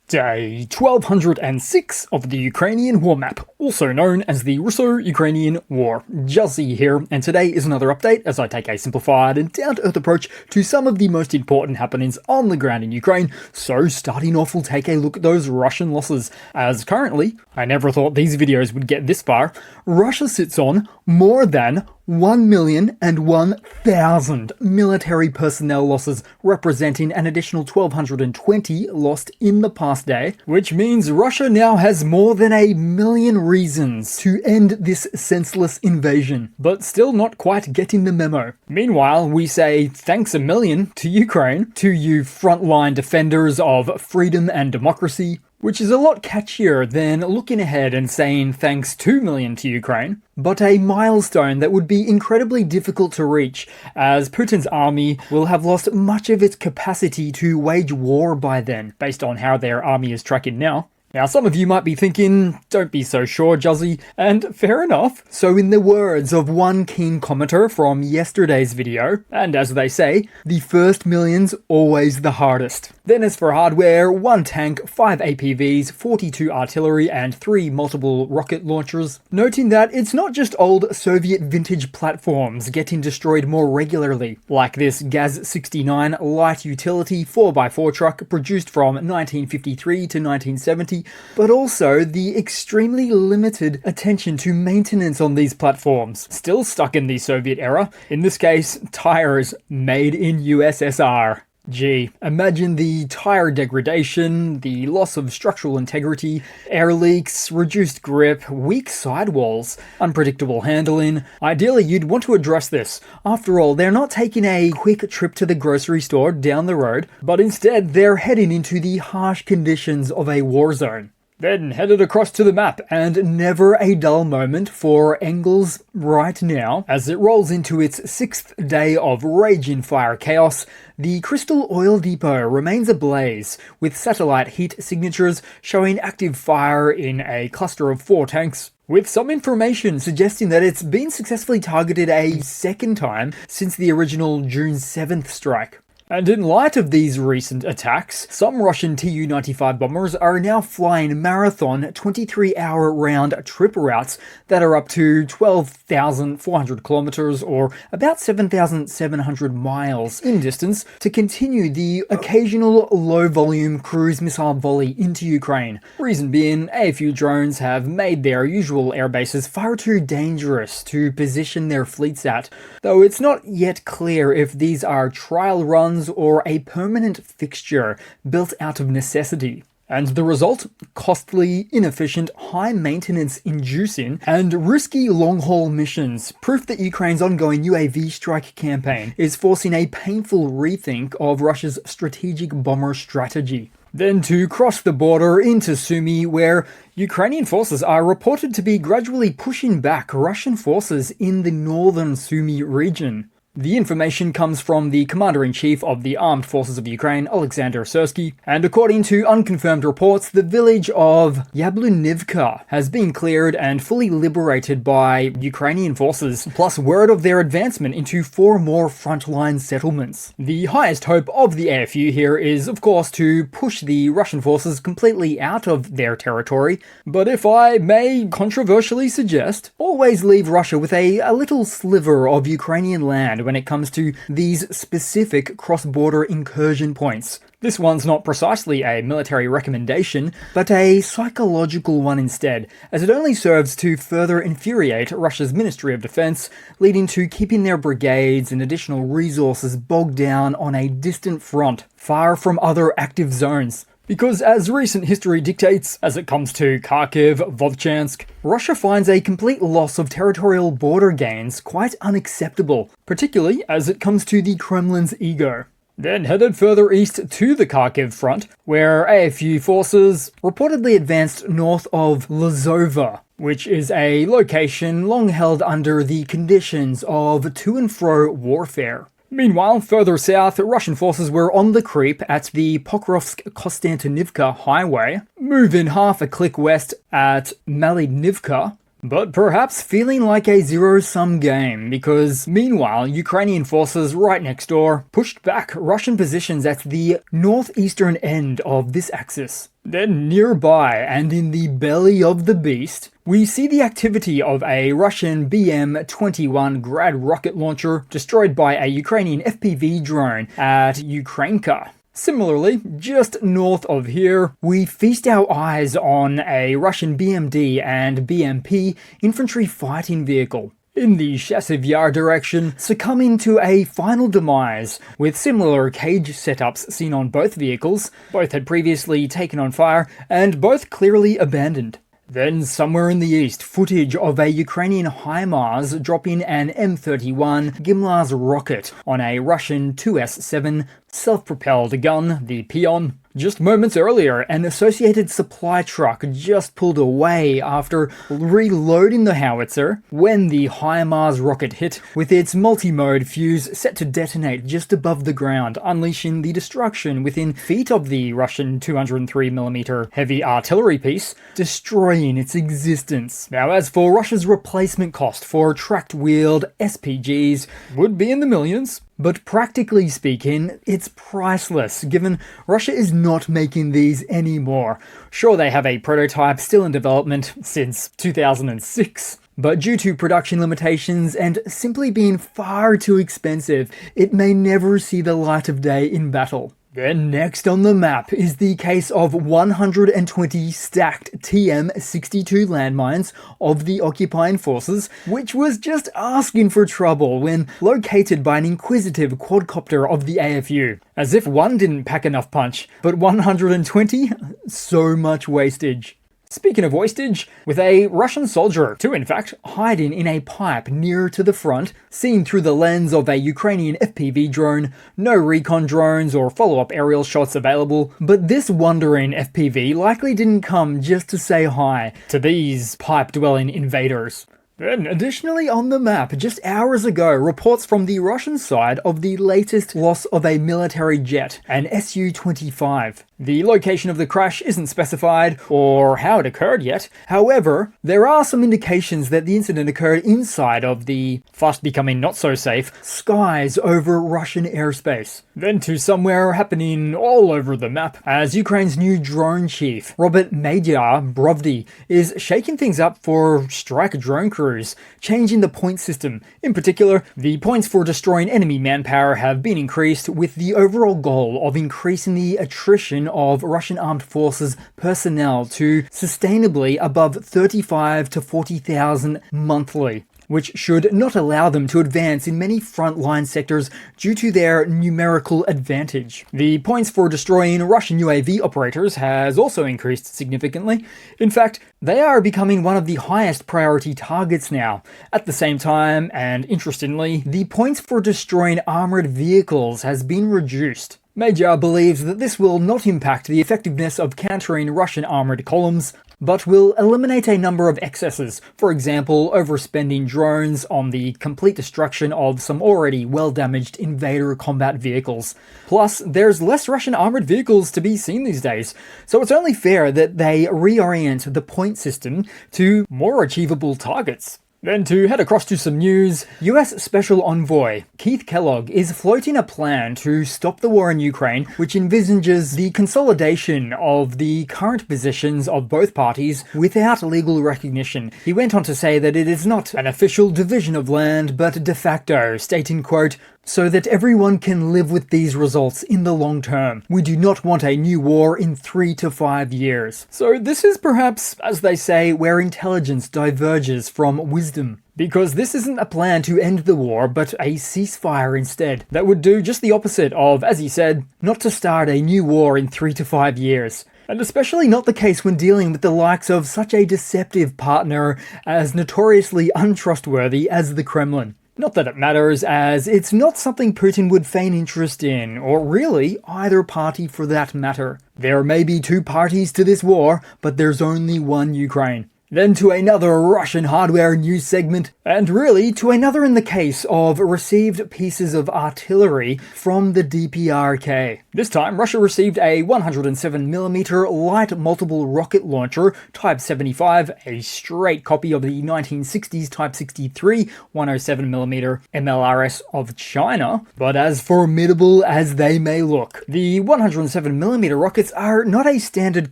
Day 1206 of the Ukrainian War Map, also known as the Russo-Ukrainian War. Juzzie here, and today is another update as I take a simplified and down-to-earth approach to some of the most important happenings on the ground in Ukraine. So starting off, we'll take a look at those Russian losses, as currently, I never thought these videos would get this far, Russia sits on more than 1,001,000 military personnel losses, representing an additional 1,220 lost in the past day, which means Russia now has more than 1 million reasons to end this senseless invasion, but still not quite getting the memo. Meanwhile, we say thanks a million to Ukraine, to you frontline defenders of freedom and democracy, which is a lot catchier than looking ahead and saying thanks 2 million to Ukraine, but a milestone that would be incredibly difficult to reach, as Putin's army will have lost much of its capacity to wage war by then, based on how their army is tracking now. Now, some of you might be thinking, don't be so sure, Juzzie, and fair enough. So in the words of one keen commenter from yesterday's video, and as they say, the first million's always the hardest. Then as for hardware, 1 tank, 5 APVs, 42 artillery, and 3 multiple rocket launchers. Noting that it's not just old Soviet vintage platforms getting destroyed more regularly, like this Gaz-69 light utility 4x4 truck produced from 1953 to 1970, but also the extremely limited attention to maintenance on these platforms, still stuck in the Soviet era, in this case, tires made in USSR. Gee, imagine the tire degradation, the loss of structural integrity, air leaks, reduced grip, weak sidewalls, unpredictable handling. Ideally, you'd want to address this. After all, they're not taking a quick trip to the grocery store down the road, but instead they're heading into the harsh conditions of a war zone. Then headed across to the map, and never a dull moment for Engels right now. As it rolls into its 6th day of raging fire chaos, the Crystal Oil Depot remains ablaze, with satellite heat signatures showing active fire in a cluster of 4 tanks, with some information suggesting that it's been successfully targeted a second time since the original June 7th strike. And in light of these recent attacks, some Russian Tu-95 bombers are now flying marathon 23-hour round trip routes that are up to 12,400 kilometers or about 7,700 miles in distance to continue the occasional low-volume cruise missile volley into Ukraine. Reason being, a few drones have made their usual air bases far too dangerous to position their fleets at, though it's not yet clear if these are trial runs or a permanent fixture built out of necessity. And the result? Costly, inefficient, high-maintenance inducing, and risky long-haul missions. Proof that Ukraine's ongoing UAV strike campaign is forcing a painful rethink of Russia's strategic bomber strategy. Then to cross the border into Sumy, where Ukrainian forces are reported to be gradually pushing back Russian forces in the northern Sumy region. The information comes from the Commander-in-Chief of the Armed Forces of Ukraine, Alexander Syrsky, and according to unconfirmed reports, the village of Yablunivka has been cleared and fully liberated by Ukrainian forces, plus word of their advancement into 4 more frontline settlements. The highest hope of the AFU here is, of course, to push the Russian forces completely out of their territory, but if I may controversially suggest, always leave Russia with a little sliver of Ukrainian land when it comes to these specific cross-border incursion points. This one's not precisely a military recommendation, but a psychological one instead, as it only serves to further infuriate Russia's Ministry of Defense, leading to keeping their brigades and additional resources bogged down on a distant front, far from other active zones. Because as recent history dictates, as it comes to Kharkiv, Volchansk, Russia finds a complete loss of territorial border gains quite unacceptable, particularly as it comes to the Kremlin's ego. Then headed further east to the Kharkiv front, where AFU forces reportedly advanced north of Lazova, which is a location long held under the conditions of to-and-fro warfare. Meanwhile, further south, Russian forces were on the creep at the Pokrovsk-Konstantinivka highway, move in half a click west at Malidnivka, but perhaps feeling like a zero-sum game, because meanwhile, Ukrainian forces right next door pushed back Russian positions at the northeastern end of this axis. Then nearby, and in the belly of the beast, we see the activity of a Russian BM-21 Grad rocket launcher destroyed by a Ukrainian FPV drone at Ukrainka. Similarly, just north of here, we feast our eyes on a Russian BMD and BMP infantry fighting vehicle in the Chasiv Yar direction, succumbing to a final demise, with similar cage setups seen on both vehicles. Both had previously taken on fire, and both clearly abandoned. Then, somewhere in the east, footage of a Ukrainian HIMARS dropping an M31 Gimlar's rocket on a Russian 2S7 self-propelled gun, the Pion. Just moments earlier, an associated supply truck just pulled away after reloading the howitzer when the HIMARS rocket hit, with its multi-mode fuse set to detonate just above the ground, unleashing the destruction within feet of the Russian 203mm heavy artillery piece, destroying its existence. Now, as for Russia's replacement cost for tracked-wheeled SPGs, would be in the millions. But practically speaking, it's priceless, given Russia is not making these anymore. Sure, they have a prototype still in development since 2006, but due to production limitations and simply being far too expensive, it may never see the light of day in battle. Then next on the map is the case of 120 stacked TM-62 landmines of the occupying forces, which was just asking for trouble when located by an inquisitive quadcopter of the AFU. As if one didn't pack enough punch, but 120? So much wastage. Speaking of wastage, with a Russian soldier, two in fact, hiding in a pipe near to the front, seen through the lens of a Ukrainian FPV drone, no recon drones or follow-up aerial shots available, but this wandering FPV likely didn't come just to say hi to these pipe-dwelling invaders. Then, additionally on the map, just hours ago, reports from the Russian side of the latest loss of a military jet, an Su-25. The location of the crash isn't specified, or how it occurred yet. However, there are some indications that the incident occurred inside of the fast becoming not so safe skies over Russian airspace. Then to somewhere happening all over the map, as Ukraine's new drone chief, Robert Major Brovdy, is shaking things up for strike drone crews, changing the point system. In particular, the points for destroying enemy manpower have been increased, with the overall goal of increasing the attrition of Russian armed forces personnel to sustainably above 35 to 40,000 monthly, which should not allow them to advance in many frontline sectors due to their numerical advantage. The points for destroying Russian UAV operators has also increased significantly. In fact, they are becoming one of the highest priority targets now. At the same time, and interestingly, the points for destroying armored vehicles has been reduced. Major believes that this will not impact the effectiveness of countering Russian armored columns, but will eliminate a number of excesses, for example, overspending drones on the complete destruction of some already well-damaged invader combat vehicles. Plus, there's less Russian armored vehicles to be seen these days, so it's only fair that they reorient the point system to more achievable targets. Then to head across to some news, US Special Envoy Keith Kellogg is floating a plan to stop the war in Ukraine, which envisages the consolidation of the current positions of both parties without legal recognition. He went on to say that it is not an official division of land, but de facto, stating, quote, "so that everyone can live with these results in the long term. We do not want a new war in 3 to 5 years. So this is perhaps, as they say, where intelligence diverges from wisdom. Because this isn't a plan to end the war, but a ceasefire instead. That would do just the opposite of, as he said, not to start a new war in 3 to 5 years. And especially not the case when dealing with the likes of such a deceptive partner as notoriously untrustworthy as the Kremlin. Not that it matters, as it's not something Putin would feign interest in, or really either party for that matter. There may be two parties to this war, but there's only one Ukraine. Then to another Russian hardware news segment, and really to another in the case of received pieces of artillery from the DPRK. This time, Russia received a 107mm light multiple rocket launcher Type 75, a straight copy of the 1960s Type 63 107mm MLRS of China. But as formidable as they may look, the 107mm rockets are not a standard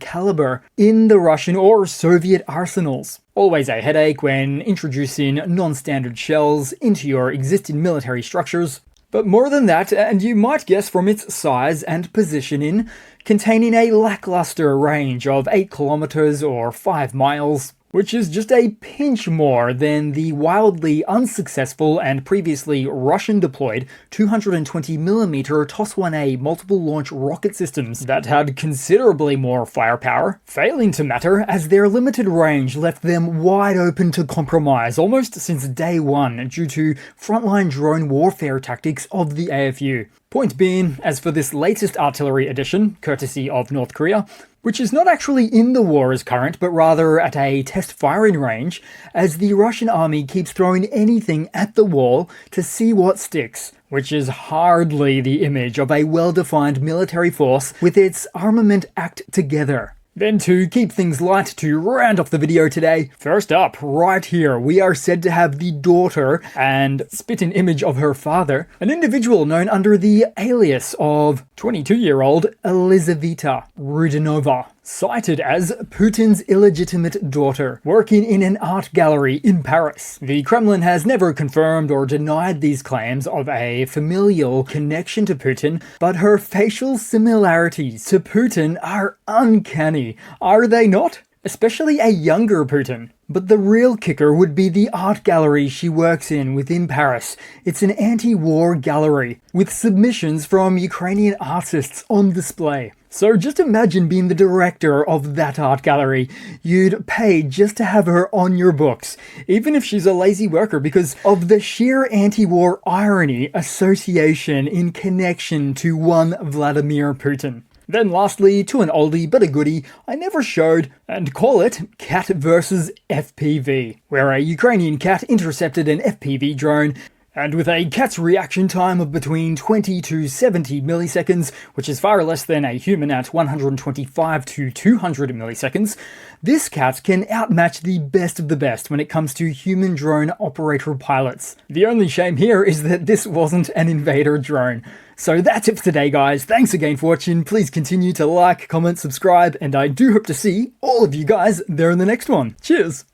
caliber in the Russian or Soviet arsenals. Always a headache when introducing non-standard shells into your existing military structures. But more than that, and you might guess from its size and positioning, containing a lackluster range of 8 kilometers or 5 miles, which is just a pinch more than the wildly unsuccessful and previously Russian-deployed 220mm TOS-1A multiple-launch rocket systems that had considerably more firepower, failing to matter as their limited range left them wide open to compromise almost since day one due to frontline drone warfare tactics of the AFU. Point being, as for this latest artillery addition, courtesy of North Korea, which is not actually in the war as current, but rather at a test firing range, as the Russian army keeps throwing anything at the wall to see what sticks, which is hardly the image of a well-defined military force with its armament act together. Then to keep things light to round off the video today, first up, right here, we are said to have the daughter and spit-in image of her father, an individual known under the alias of 22-year-old Elizaveta Rudinova, cited as Putin's illegitimate daughter, working in an art gallery in Paris. The Kremlin has never confirmed or denied these claims of a familial connection to Putin, but her facial similarities to Putin are uncanny, are they not? Especially a younger Putin. But the real kicker would be the art gallery she works in within Paris. It's an anti-war gallery, with submissions from Ukrainian artists on display. So just imagine being the director of that art gallery. You'd pay just to have her on your books, even if she's a lazy worker, because of the sheer anti-war irony association in connection to one Vladimir Putin. Then lastly, to an oldie but a goodie I never showed, and call it Cat vs FPV, where a Ukrainian cat intercepted an FPV drone, and with a cat's reaction time of between 20 to 70 milliseconds, which is far less than a human at 125 to 200 milliseconds, this cat can outmatch the best of the best when it comes to human drone operator pilots. The only shame here is that this wasn't an invader drone. So that's it for today, guys. Thanks again for watching. Please continue to like, comment, subscribe, and I do hope to see all of you guys there in the next one. Cheers!